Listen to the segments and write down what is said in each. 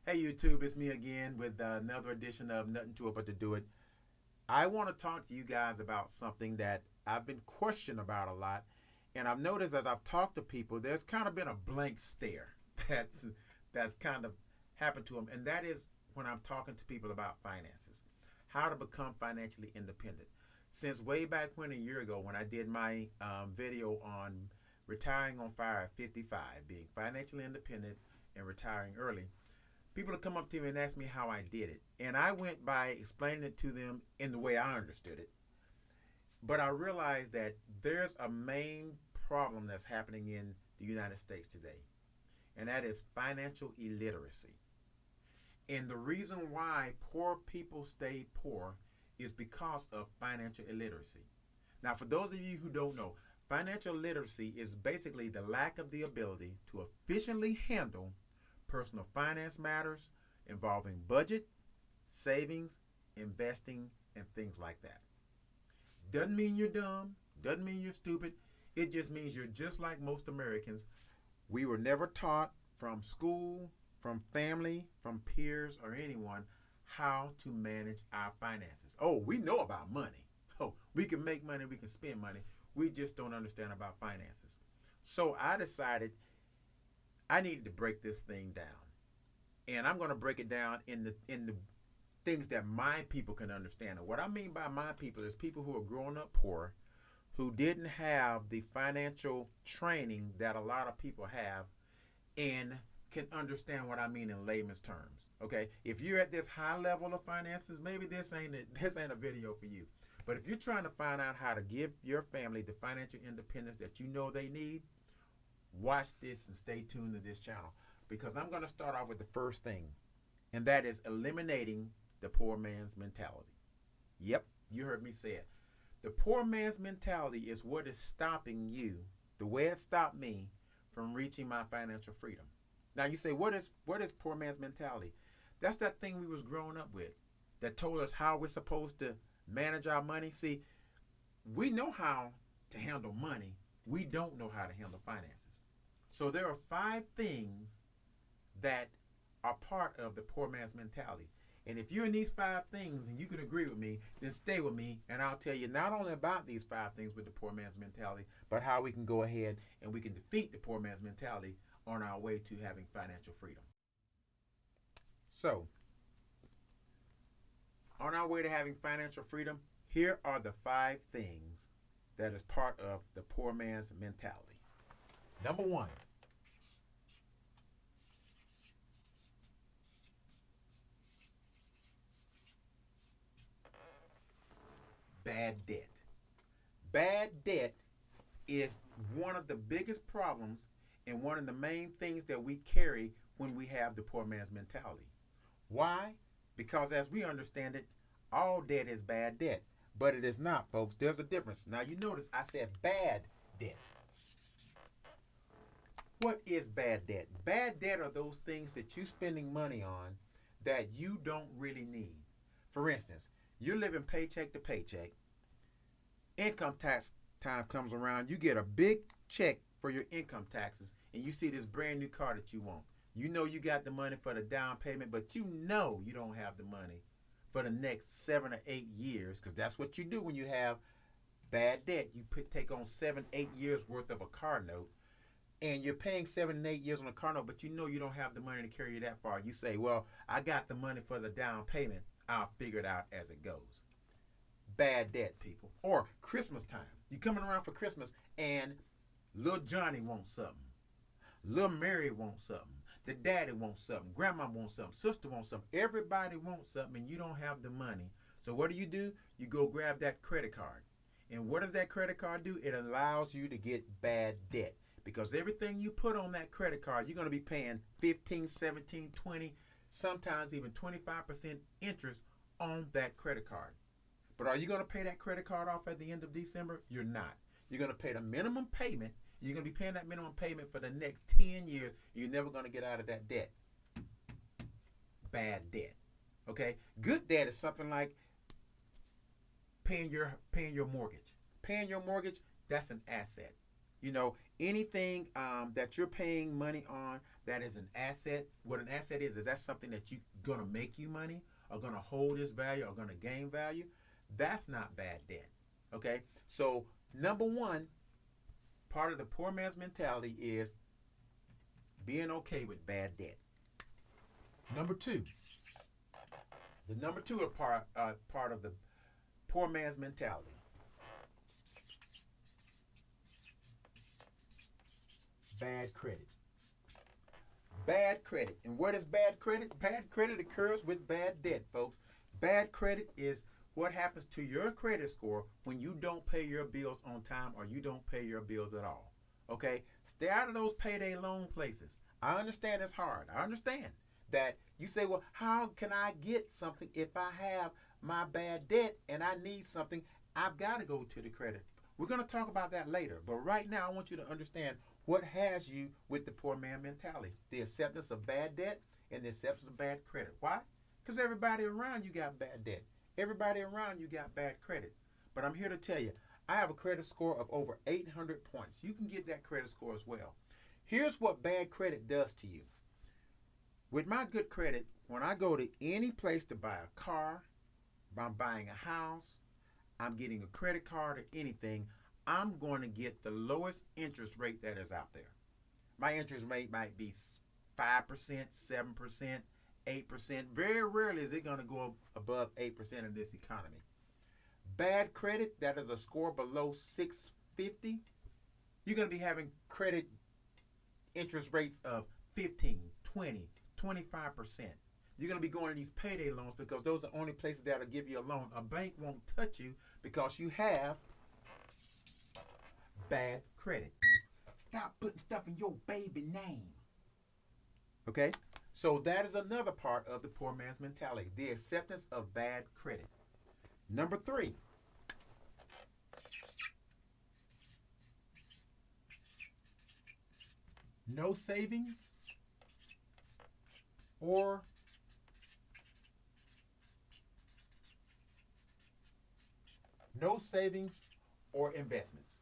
Hey YouTube, it's me again with another edition of Nothing to It But to Do It. I want to talk to you guys about something that I've been questioned about a lot, and I've noticed as I've talked to people, there's kind of been a blank stare that's kind of happened to them, and that is when I'm talking to people about finances, how to become financially independent. Since way back when a year ago, when I did my video on retiring on fire at 55, being financially independent and retiring early, people would come up to me and ask me how I did it. And I went by explaining it to them in the way I understood it. But I realized that there's a main problem that's happening in the United States today, and that is financial illiteracy. And the reason why poor people stay poor is because of financial illiteracy. Now, for those of you who don't know, financial literacy is basically the lack of the ability to efficiently handle personal finance matters involving budget, savings, investing, and things like that. Doesn't mean you're dumb, doesn't mean you're stupid. It just means you're just like most Americans. We were never taught from school, from family, from peers, or anyone how to manage our finances. Oh, we know about money. Oh, we can make money, we can spend money. We just don't understand about finances. So I decided I needed to break this thing down. And I'm going to break it down in the things that my people can understand. And what I mean by my people is people who are growing up poor, who didn't have the financial training that a lot of people have, and can understand what I mean in layman's terms. Okay, if you're at this high level of finances, maybe this ain't a video for you. But if you're trying to find out how to give your family the financial independence that you know they need, watch this and stay tuned to this channel, because I'm going to start off with the first thing, and that is eliminating the poor man's mentality. Yep, you heard me say it. The poor man's mentality is what is stopping you, the way it stopped me, from reaching my financial freedom. Now you say, what is poor man's mentality? That's that thing we was growing up with that told us how we're supposed to manage our money. See, we know how to handle money. We don't know how to handle finances. So there are 5 things that are part of the poor man's mentality. And if you're in these 5 things and you can agree with me, then stay with me and I'll tell you not only about these 5 things with the poor man's mentality, but how we can go ahead and we can defeat the poor man's mentality on our way to having financial freedom. So, on our way to having financial freedom, here are the 5 things that is part of the poor man's mentality. Number 1, bad debt. Bad debt is one of the biggest problems and one of the main things that we carry when we have the poor man's mentality. Why? Because as we understand it, all debt is bad debt. But it is not, folks. There's a difference. Now you notice I said bad debt. What is bad debt? Bad debt are those things that you're spending money on that you don't really need. For instance, you're living paycheck to paycheck. Income tax time comes around, you get a big check for your income taxes, and you see this brand new car that you want. You know you got the money for the down payment, but you know you don't have the money for the next 7 or 8 years, because that's what you do when you have bad debt. You take on 7, 8 years worth of a car note, and you're paying 7 and 8 years on a car note, but you know you don't have the money to carry you that far. You say, well, I got the money for the down payment. I'll figure it out as it goes. Bad debt, people. Or Christmas time. You coming around for Christmas and little Johnny wants something. Little Mary wants something. The daddy wants something. Grandma wants something. Sister wants something. Everybody wants something and you don't have the money. So what do? You go grab that credit card. And what does that credit card do? It allows you to get bad debt. Because everything you put on that credit card, you're going to be paying 15, 17, 20, sometimes even 25% interest on that credit card. But are you going to pay that credit card off at the end of December? You're not. You're going to pay the minimum payment. You're going to be paying that minimum payment for the next 10 years. You're never going to get out of that debt. Bad debt. Okay? Good debt is something like paying your mortgage. Paying your mortgage, that's an asset. You know, anything that you're paying money on that is an asset. What an asset is that something that you gonna make you money, or gonna hold its value, or gonna gain value. That's not bad debt. Okay, so number one, part of the poor man's mentality is being okay with bad debt. Number two, the number two part of the poor man's mentality, bad credit. Bad credit. And what is bad credit? Bad credit occurs with bad debt, folks. Bad credit is what happens to your credit score when you don't pay your bills on time, or you don't pay your bills at all. Okay? Stay out of those payday loan places. I understand it's hard. I understand that you say, well, how can I get something if I have my bad debt and I need something? I've got to go to the credit. We're going to talk about that later. But right now, I want you to understand what has you with the poor man mentality: the acceptance of bad debt and the acceptance of bad credit. Why? Because everybody around you got bad debt. Everybody around you got bad credit. But I'm here to tell you, I have a credit score of over 800 points. You can get that credit score as well. Here's what bad credit does to you. With my good credit, when I go to any place to buy a car, I'm buying a house, I'm getting a credit card or anything, I'm going to get the lowest interest rate that is out there. My interest rate might be 5%, 7%, 8%. Very rarely is it going to go above 8% in this economy. Bad credit, that is a score below 650, you're going to be having credit interest rates of 15, 20, 25%. You're going to be going to these payday loans because those are the only places that will give you a loan. A bank won't touch you because you have bad credit. Stop putting stuff in your baby name. Okay? So that is another part of the poor man's mentality, the acceptance of bad credit. Number three, no savings or investments.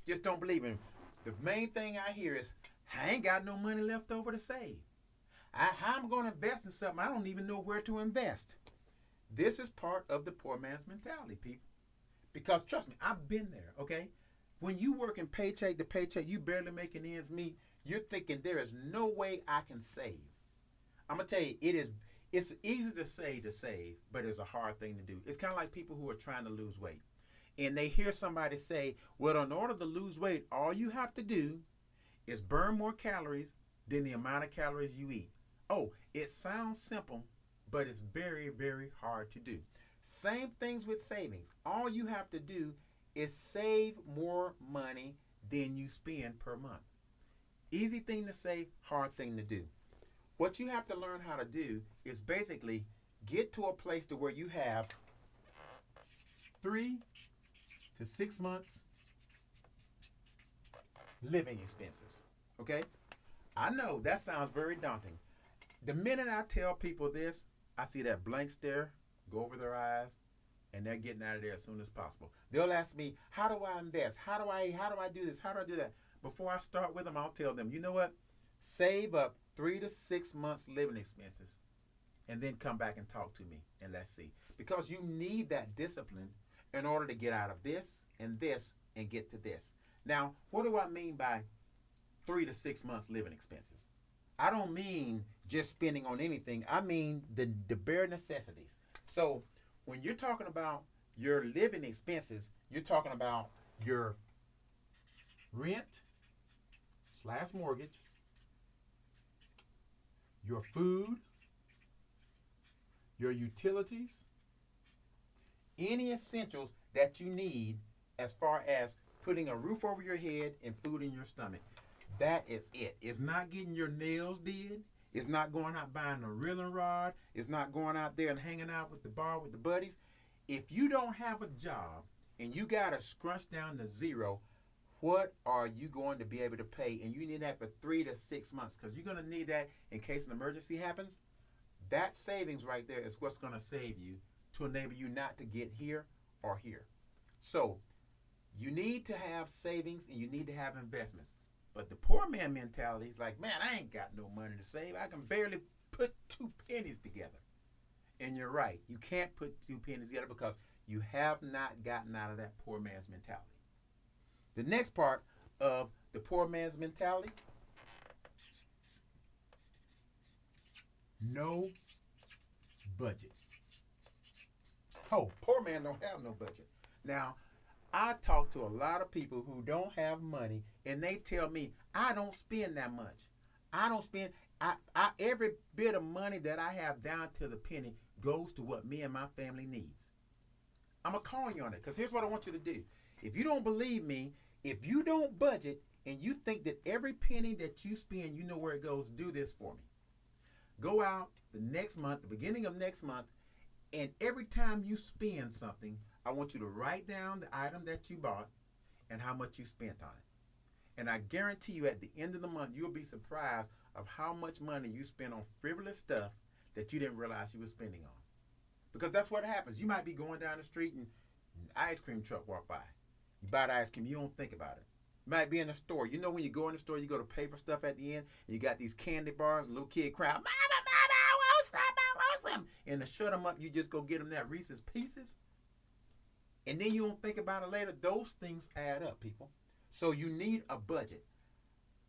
Just don't believe in. The main thing I hear is, I ain't got no money left over to save. How am I going to invest in something I don't even know where to invest? This is part of the poor man's mentality, people. Because trust me, I've been there, okay? When you working paycheck to paycheck, you barely making ends meet, you're thinking there is no way I can save. I'm going to tell you, it's easy to say to save, but it's a hard thing to do. It's kind of like people who are trying to lose weight. And they hear somebody say, well, in order to lose weight, all you have to do is burn more calories than the amount of calories you eat. Oh, it sounds simple, but it's very, very hard to do. Same things with savings. All you have to do is save more money than you spend per month. Easy thing to say, hard thing to do. What you have to learn how to do is basically get to a place to where you have 3 to 6 months living expenses. Okay? I know that sounds very daunting. The minute I tell people this, I see that blank stare go over their eyes, and they're getting out of there as soon as possible. They'll ask me, how do I invest? How do I do this? How do I do that? Before I start with them, I'll tell them, you know what? Save up 3 to 6 months living expenses and then come back and talk to me and let's see. Because you need that discipline in order to get out of this and get to this. Now, what do I mean by 3 to 6 months living expenses? I don't mean just spending on anything. I mean the bare necessities. So when you're talking about your living expenses, you're talking about your rent / mortgage, your food, your utilities, any essentials that you need as far as putting a roof over your head and food in your stomach. That is it. It's not getting your nails did. It's not going out buying a reeling rod. It's not going out there and hanging out with the bar with the buddies. If you don't have a job and you got to scrunch down to zero, what are you going to be able to pay? And you need that for 3 to 6 months because you're going to need that in case an emergency happens. That savings right there is what's going to save you to enable you not to get here or here. So You need to have savings and you need to have investments. But the poor man mentality is like, man, I ain't got no money to save. I can barely put two pennies together. And you're right. You can't put two pennies together because you have not gotten out of that poor man's mentality. The next part of the poor man's mentality, no budget. Oh, poor man don't have no budget. Now, I talk to a lot of people who don't have money, and they tell me I don't spend that much. I don't spend. Every bit of money that I have down to the penny goes to what me and my family needs. I'm gonna call you on it because here's what I want you to do. If you don't believe me, if you don't budget and you think that every penny that you spend, you know where it goes, do this for me. Go out the next month, the beginning of next month, and every time you spend something, I want you to write down the item that you bought and how much you spent on it. And I guarantee you at the end of the month, you'll be surprised of how much money you spend on frivolous stuff that you didn't realize you were spending on. Because that's what happens. You might be going down the street and an ice cream truck walk by. You buy the ice cream, you don't think about it. You might be in the store. You know when you go in the store, you go to pay for stuff at the end, and you got these candy bars, and little kid cry, Mama, I want some, I want some. And to shut them up, you just go get them that Reese's Pieces. And then you don't think about it later. Those things add up, people. So you need a budget.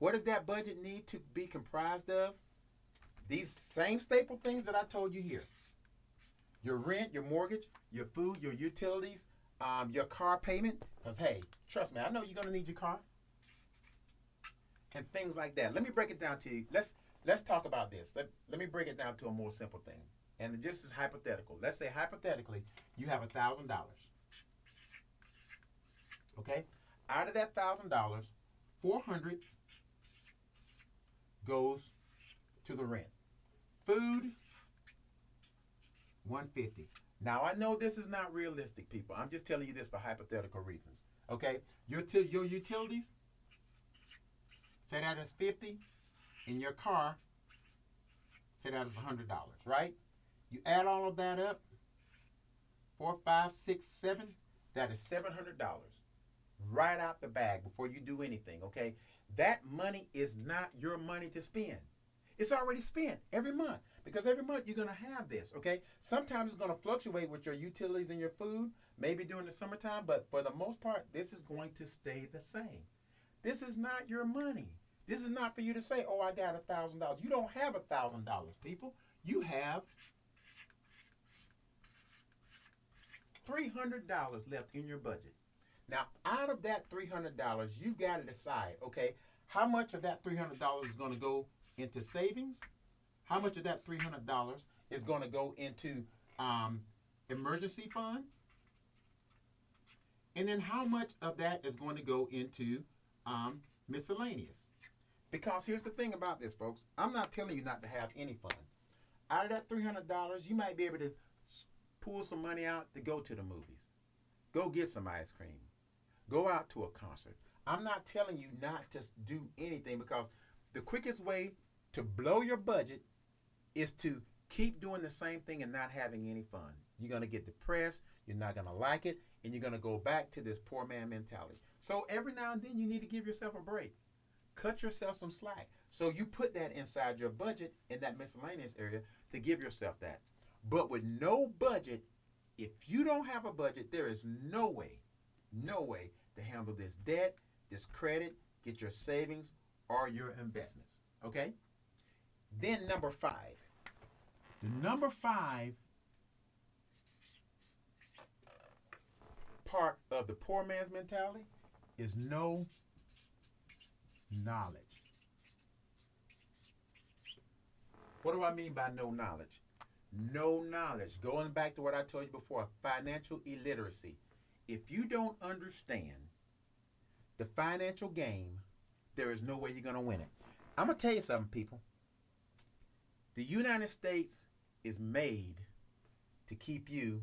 What does that budget need to be comprised of? These same staple things that I told you here. Your rent, your mortgage, your food, your utilities, your car payment. Because, hey, trust me, I know you're going to need your car. And things like that. Let me break it down to you. Let's talk about this. Let me break it down to a more simple thing. And this is hypothetical. Let's say, hypothetically, you have $1,000. Okay? Out of that $1,000, $400 goes to the rent. Food, $150. Now I know this is not realistic, people. I'm just telling you this for hypothetical reasons. Okay? Your utilities, say that is $50. In your car, say that is $100, right? You add all of that up, 4, 5, 6, 7, that is $700. Right out the bag before you do anything, okay? That money is not your money to spend. It's already spent every month because every month you're going to have this, okay? Sometimes it's going to fluctuate with your utilities and your food, maybe during the summertime, but for the most part, this is going to stay the same. This is not your money. This is not for you to say, oh, I got $1,000. You don't have $1,000, people. You have $300 left in your budget. Now, out of that $300, you've got to decide, okay, how much of that $300 is going to go into savings? How much of that $300 is going to go into emergency fund? And then how much of that is going to go into miscellaneous? Because here's the thing about this, folks. I'm not telling you not to have any fun. Out of that $300, you might be able to pull some money out to go to the movies. Go get some ice cream. Go out to a concert. I'm not telling you not to do anything because the quickest way to blow your budget is to keep doing the same thing and not having any fun. You're going to get depressed. You're not going to like it. And you're going to go back to this poor man mentality. So every now and then you need to give yourself a break. Cut yourself some slack. So you put that inside your budget in that miscellaneous area to give yourself that. But with no budget, if you don't have a budget, there is no way to handle this debt, this credit, get your savings or your investments. Okay? Then number 5. The number 5 part of the poor man's mentality is no knowledge. What do I mean by no knowledge? No knowledge. Going back to what I told you before, financial illiteracy. If you don't understand the financial game, there is no way you're going to win it. I'm going to tell you something, people. The United States is made to keep you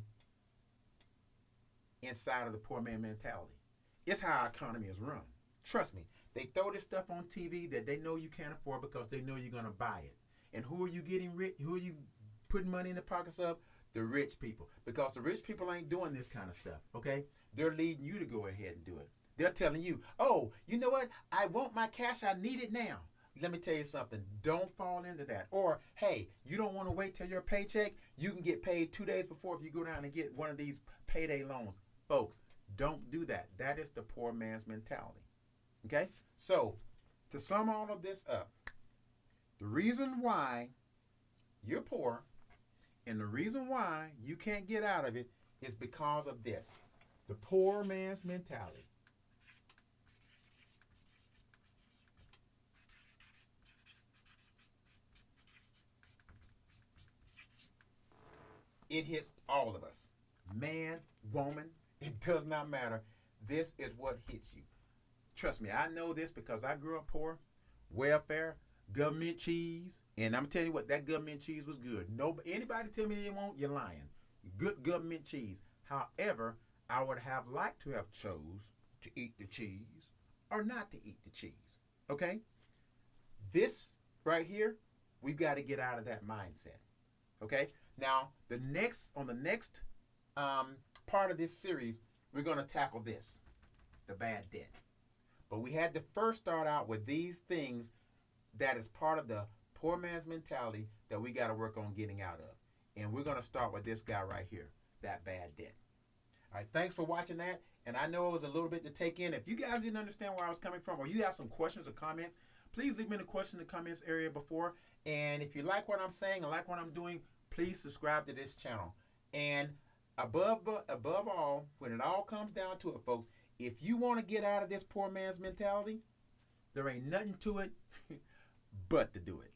inside of the poor man mentality. It's how our economy is run. Trust me. They throw this stuff on TV that they know you can't afford because they know you're going to buy it. And who are you getting rich? Who are you putting money in the pockets of? the rich people, because the rich people ain't doing this kind of stuff, okay? They're leading you to go ahead and do it. They're telling you, oh, you know what? I want my cash. I need it now. Let me tell you something. Don't fall into that. Or, hey, you don't want to wait till your paycheck. You can get paid 2 days before if you go down and get one of these payday loans. Folks, don't do that. That is the poor man's mentality. Okay? So, to sum all of this up, the reason why you're poor and the reason why you can't get out of it is because of this. The poor man's mentality. It hits all of us. Man, woman, it does not matter. This is what hits you. Trust me, I know this because I grew up poor. Welfare, government cheese. And I'm telling you what, that government cheese was good. Anybody tell me they won't, you're lying. Good government cheese. However, I would have liked to have chose to eat the cheese or not to eat the cheese. Okay? This right here, we've got to get out of that mindset. Okay? Now, the next part of this series, we're going to tackle this, the bad debt. But we had to first start out with these things that is part of the poor man's mentality that we got to work on getting out of. And we're going to start with this guy right here, that bad debt. All right, thanks for watching that. And I know it was a little bit to take in. If you guys didn't understand where I was coming from or you have some questions or comments, please leave me in the question and comments area before. And if you like what I'm saying and like what I'm doing, please subscribe to this channel. And above all, when it all comes down to it, folks, if you want to get out of this poor man's mentality, there ain't nothing to it but to do it.